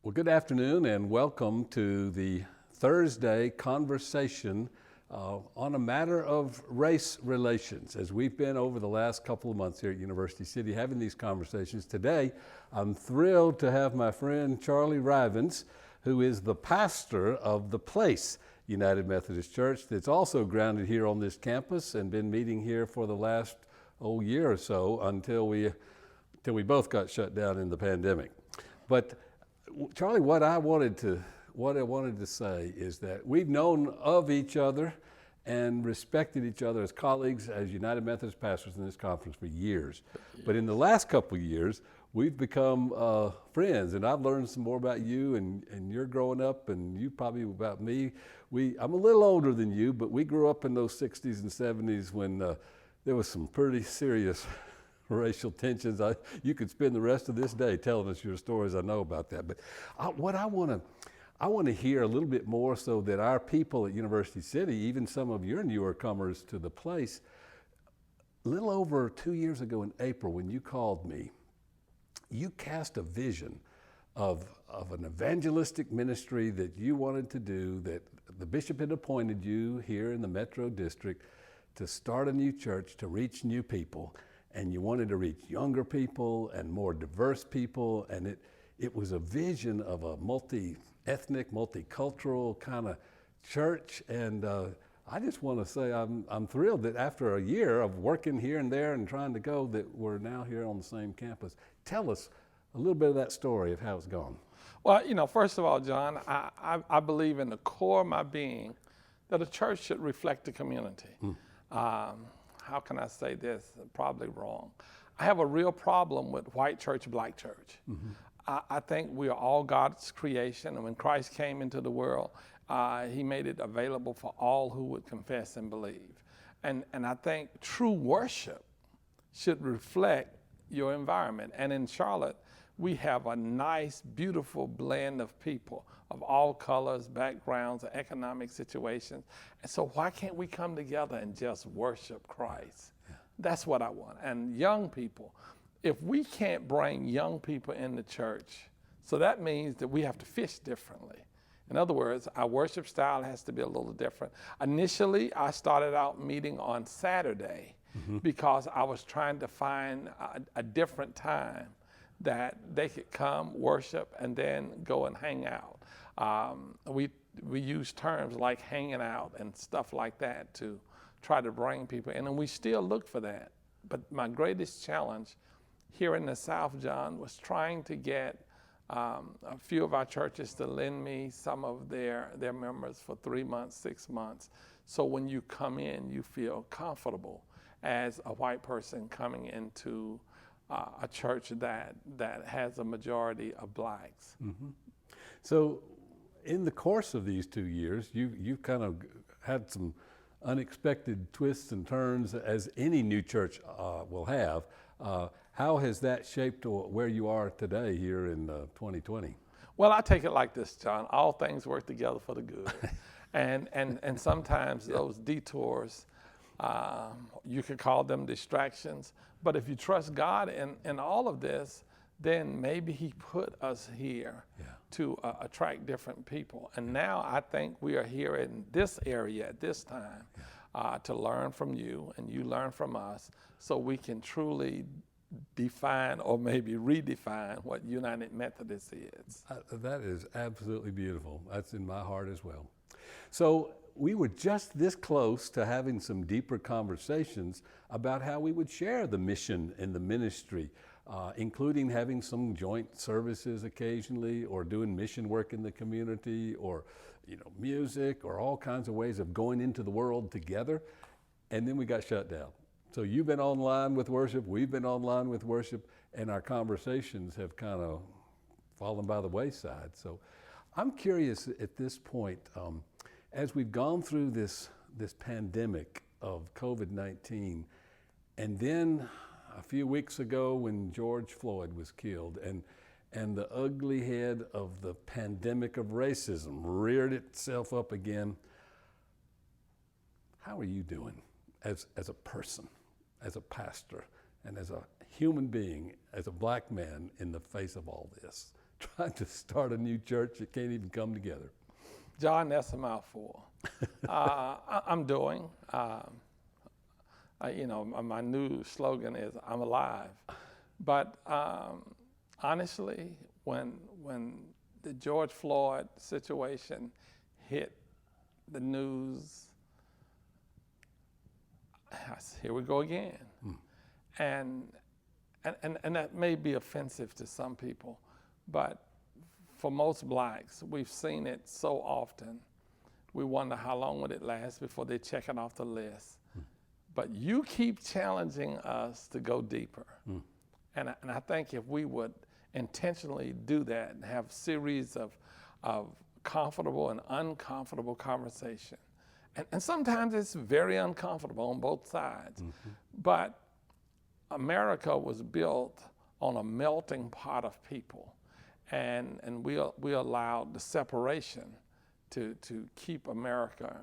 Well, good afternoon and welcome to the Thursday conversation on a matter of race relations. As we've been over the last couple of months here at University City having these conversations, today I'm thrilled to have my friend Charlie Rivens, who is the pastor of The Place United Methodist Church that's also grounded here on this campus and been meeting here for the last year or so until we both got shut down in the pandemic. But Charlie, what I wanted to say is that we've known of each other and respected each other as colleagues, as United Methodist pastors in this conference for years. But in the last couple of years, we've become friends, and I've learned some more about you and you're growing up, and you probably about me. I'm a little older than you, but we grew up in those 60s and 70s when there was some pretty serious racial tensions. You could spend the rest of this day telling us your stories. I know about that. But I want to hear a little bit more so that our people at University City, even some of your newer comers to the place, a little over 2 years ago in April when you called me, you cast a vision of an evangelistic ministry that you wanted to do, that the bishop had appointed you here in the Metro District to start a new church, to reach new people. And you wanted to reach younger people and more diverse people, and it was a vision of a multi-ethnic, multicultural kind of church. And I just want to say I'm thrilled that after a year of working here and there and trying to go, that we're now here on the same campus. Tell us a little bit of that story of how it's gone. Well, first of all, John, I believe in the core of my being that a church should reflect the community. How can I say this? Probably wrong. I have a real problem with white church, black church. I think we are all God's creation, and when Christ came into the world, he made it available for all who would confess and believe. And I think true worship should reflect your environment. And in Charlotte, we have a nice, beautiful blend of people of all colors, backgrounds, economic situations. And so why can't we come together and just worship Christ? Yeah. That's what I want. And young people, if we can't bring young people in the church, so that means that we have to fish differently. In other words, our worship style has to be a little different. Initially, I started out meeting on Saturday because I was trying to find a different time that they could come, worship, and then go and hang out. We use terms like hanging out and stuff like that to try to bring people in, and we still look for that. But my greatest challenge here in the South, John, was trying to get a few of our churches to lend me some of their members for 3 months, 6 months, so when you come in, you feel comfortable as a white person coming into a church that has a majority of blacks. So in the course of these 2 years, you kind of had some unexpected twists and turns, as any new church will have. How has that shaped where you are today here in 2020? Well, I take it like this, John. All things work together for the good. and sometimes those detours, you could call them distractions. But if you trust God in all of this, then maybe he put us here to attract different people. And now I think we are here in this area at this time to learn from you, and you learn from us, so we can truly define or maybe redefine what United Methodist is. That is absolutely beautiful. That's in my heart as well. So we were just this close to having some deeper conversations about how we would share the mission and the ministry, including having some joint services occasionally, or doing mission work in the community, or music, or all kinds of ways of going into the world together. And then we got shut down. So you've been online with worship, we've been online with worship, and our conversations have kind of fallen by the wayside. So I'm curious at this point, as we've gone through this pandemic of COVID-19, and then a few weeks ago when George Floyd was killed, and the ugly head of the pandemic of racism reared itself up again, how are you doing as a person, as a pastor, and as a human being, as a black man in the face of all this? trying to start a new church that can't even come together? John, that's a mouthful. I'm doing. My new slogan is "I'm alive." But honestly, when the George Floyd situation hit the news, here we go again. And that may be offensive to some people, but for most blacks, we've seen it so often. We wonder how long would it last before they check it off the list. But you keep challenging us to go deeper. And I think if we would intentionally do that and have a series of comfortable and uncomfortable conversation, and sometimes it's very uncomfortable on both sides, but America was built on a melting pot of people, and we allowed the separation to keep America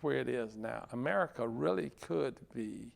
where it is now. America really could be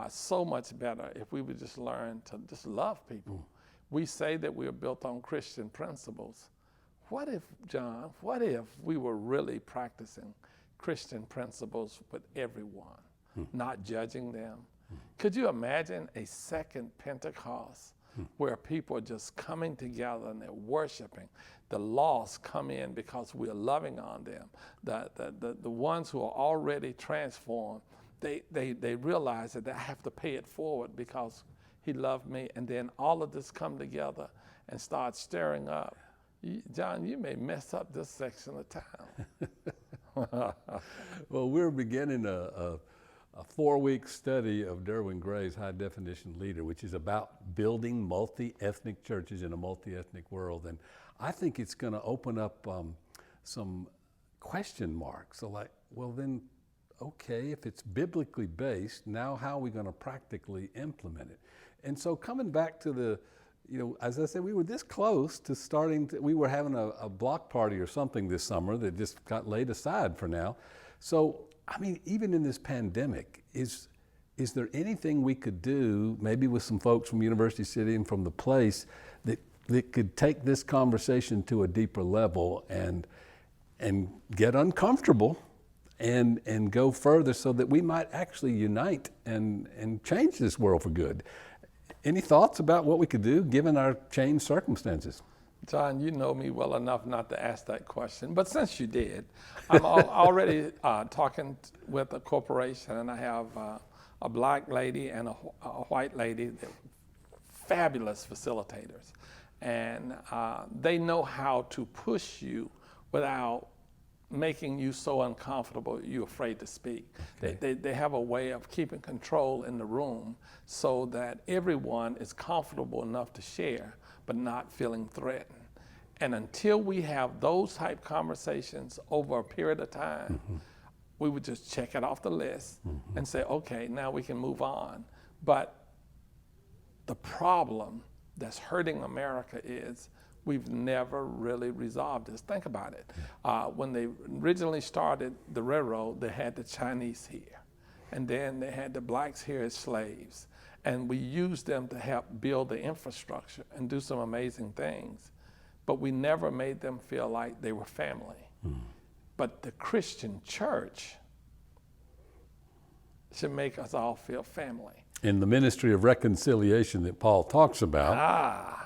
so much better if we would just learn to just love people. We say that we are built on Christian principles. What if, John, what if we were really practicing Christian principles with everyone, not judging them? Could you imagine a second Pentecost where people are just coming together and they're worshiping? The lost come in because we're loving on them. The ones who are already transformed, they realize that they have to pay it forward because he loved me. And then all of this come together and start stirring up. John, you may mess up this section of town. Well, we're beginning a 4-week study of Derwin Gray's High Definition Leader, which is about building multi-ethnic churches in a multi-ethnic world. And I think it's going to open up some question marks. So like, well then, okay, if it's biblically based, now how are we going to practically implement it? And so coming back to the, as I said, we were this close to starting, we were having a block party or something this summer that just got laid aside for now. So, I mean, even in this pandemic, is there anything we could do, maybe with some folks from University City and from the place, that could take this conversation to a deeper level and get uncomfortable and go further so that we might actually unite and change this world for good? Any thoughts about what we could do given our changed circumstances? John, you know me well enough not to ask that question, but since you did, I'm already talking with a corporation, and I have a black lady and a white lady, fabulous facilitators, and they know how to push you without making you so uncomfortable you're afraid to speak. Okay. They have a way of keeping control in the room so that everyone is comfortable enough to share, but not feeling threatened. And until we have those type conversations over a period of time, we would just check it off the list and say, okay, now we can move on. But the problem that's hurting America is we've never really resolved this. Think about it. When they originally started the railroad, they had the Chinese here. And then they had the blacks here as slaves. And we used them to help build the infrastructure and do some amazing things. But we never made them feel like they were family. But the Christian church should make us all feel family. In the ministry of reconciliation that Paul talks about.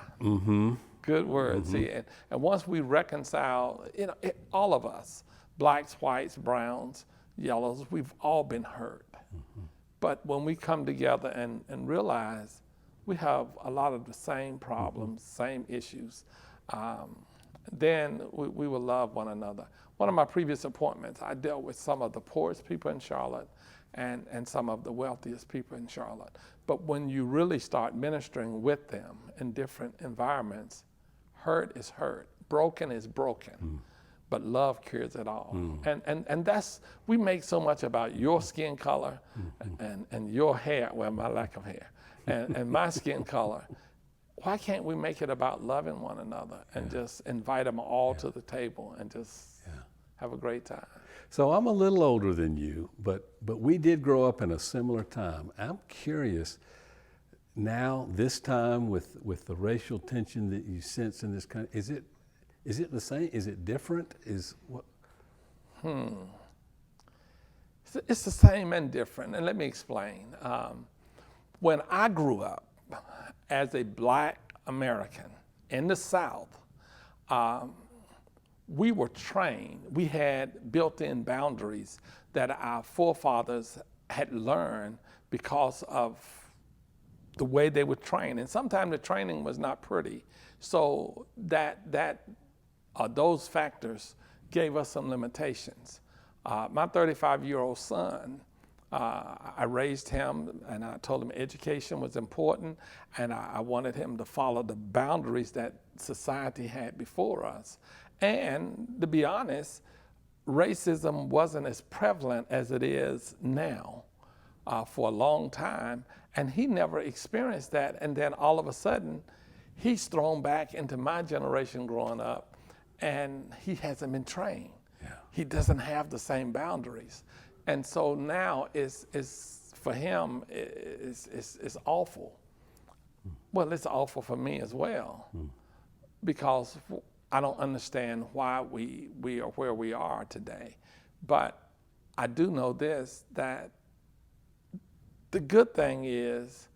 Good word. See, and once we reconcile, all of us, blacks, whites, browns, yellows, we've all been hurt. But when we come together and realize we have a lot of the same problems, same issues, then we will love one another. One of my previous appointments, I dealt with some of the poorest people in Charlotte and some of the wealthiest people in Charlotte. But when you really start ministering with them in different environments, hurt is hurt, broken is broken, but love cures it all. And that's, we make so much about your skin color and your hair, well, my lack of hair, and my skin color. Why can't we make it about loving one another and just invite them all to the table and just have a great time? So I'm a little older than you, but we did grow up in a similar time. I'm curious, now, this time, with the racial tension that you sense in this country, is it the same? Is it different? Is what? It's the same and different, and let me explain. When I grew up as a Black American in the South, we were trained. We had built-in boundaries that our forefathers had learned because of the way they were trained, and sometimes the training was not pretty. So those factors gave us some limitations. My 35-year-old son, I raised him and I told him education was important, and I wanted him to follow the boundaries that society had before us. And to be honest, racism wasn't as prevalent as it is now for a long time, and he never experienced that. And then all of a sudden, he's thrown back into my generation growing up, and he hasn't been trained. Yeah. He doesn't have the same boundaries. And so now it's for him, it's awful. Well, it's awful for me as well, because I don't understand why we are where we are today. But I do know this, that the good thing is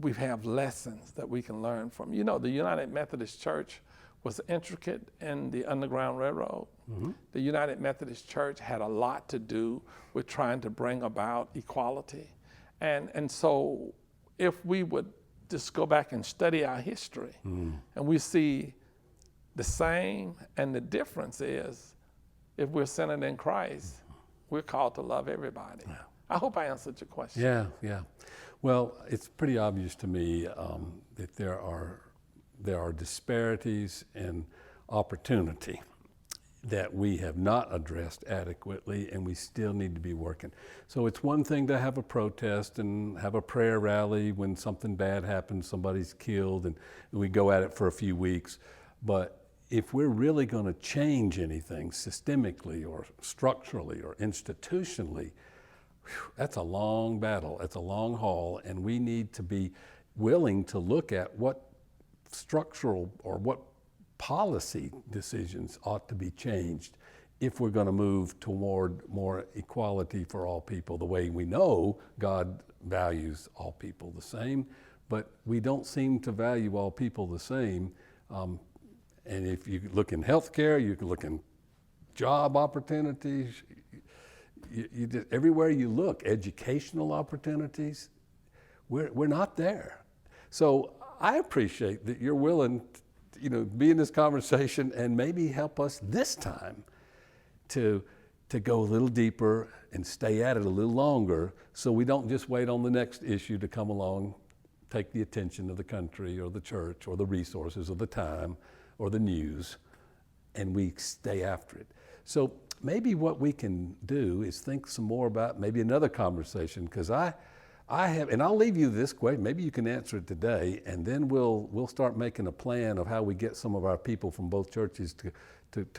we have lessons that we can learn from. You know, the United Methodist Church was intricate in the Underground Railroad. Mm-hmm. The United Methodist Church had a lot to do with trying to bring about equality. And so if we would just go back and study our history, and we see the same, and the difference is, if we're centered in Christ, we're called to love everybody. Yeah. I hope I answered your question. Yeah. Well, it's pretty obvious to me that there are disparities in opportunity that we have not addressed adequately, and we still need to be working. So it's one thing to have a protest and have a prayer rally when something bad happens, somebody's killed, and we go at it for a few weeks. But if we're really going to change anything systemically or structurally or institutionally, that's a long battle, it's a long haul, and we need to be willing to look at what structural or what policy decisions ought to be changed if we're going to move toward more equality for all people, the way we know God values all people the same, but we don't seem to value all people the same. And if you look in healthcare, you can look in job opportunities, you just, everywhere you look, educational opportunities, we're not there. So I appreciate that you're willing to, be in this conversation and maybe help us this time to go a little deeper and stay at it a little longer, so we don't just wait on the next issue to come along, take the attention of the country or the church or the resources or the time or the news, and we stay after it. So maybe what we can do is think some more about maybe another conversation, because I have, and I'll leave you this question, maybe you can answer it today, and then we'll start making a plan of how we get some of our people from both churches to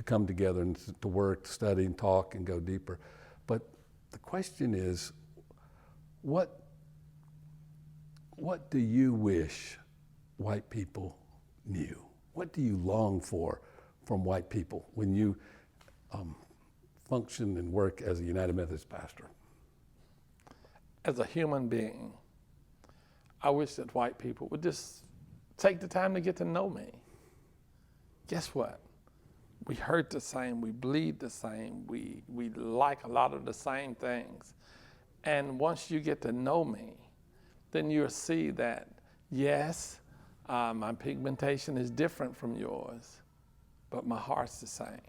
come together and to work, to study and talk and go deeper. But the question is, what do you wish white people knew? What do you long for from white people when you function and work as a United Methodist pastor? As a human being, I wish that white people would just take the time to get to know me. Guess what? We hurt the same, we bleed the same, we like a lot of the same things. And once you get to know me, then you'll see that, yes, my pigmentation is different from yours, but my heart's the same.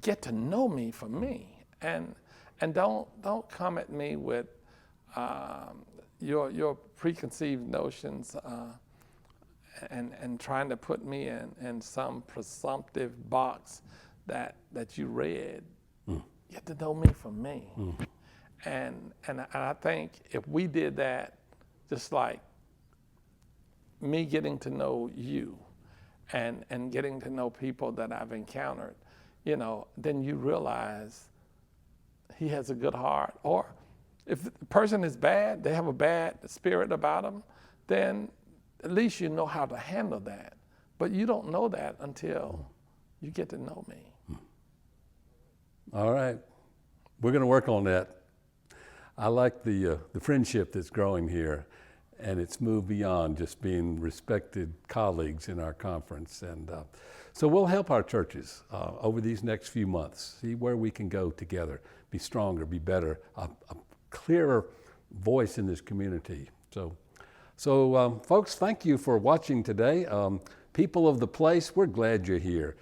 Get to know me for me, and don't come at me with your preconceived notions and trying to put me in some presumptive box that you read. Get to know me for me. And I think if we did that, just like me getting to know you and getting to know people that I've encountered, then you realize he has a good heart, or If the person is bad, they have a bad spirit about them, then at least you know how to handle that. But you don't know that until you get to know me. All right. We're going to work on that. I like the friendship that's growing here, and it's moved beyond just being respected colleagues in our conference. And so we'll help our churches over these next few months, see where we can go together, be stronger, be better, a clearer voice in this community. So folks, thank you for watching today. People of the place, we're glad you're here.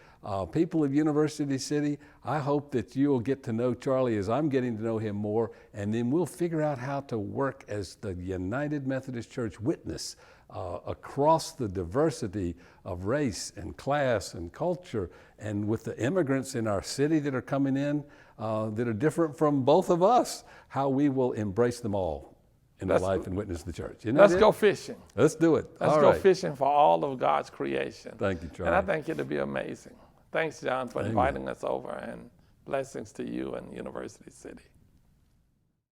People of University City, I hope that you'll get to know Charlie as I'm getting to know him more, and then we'll figure out how to work as the United Methodist Church witness across the diversity of race and class and culture, and with the immigrants in our city that are coming in that are different from both of us, how we will embrace them all in the life and witness of the church. Let's go fishing. Let's do it. Let's go fishing for all of God's creation. Thank you, Charlie. And I think it'll be amazing. Thanks, John, for inviting us over, and blessings to you and University City.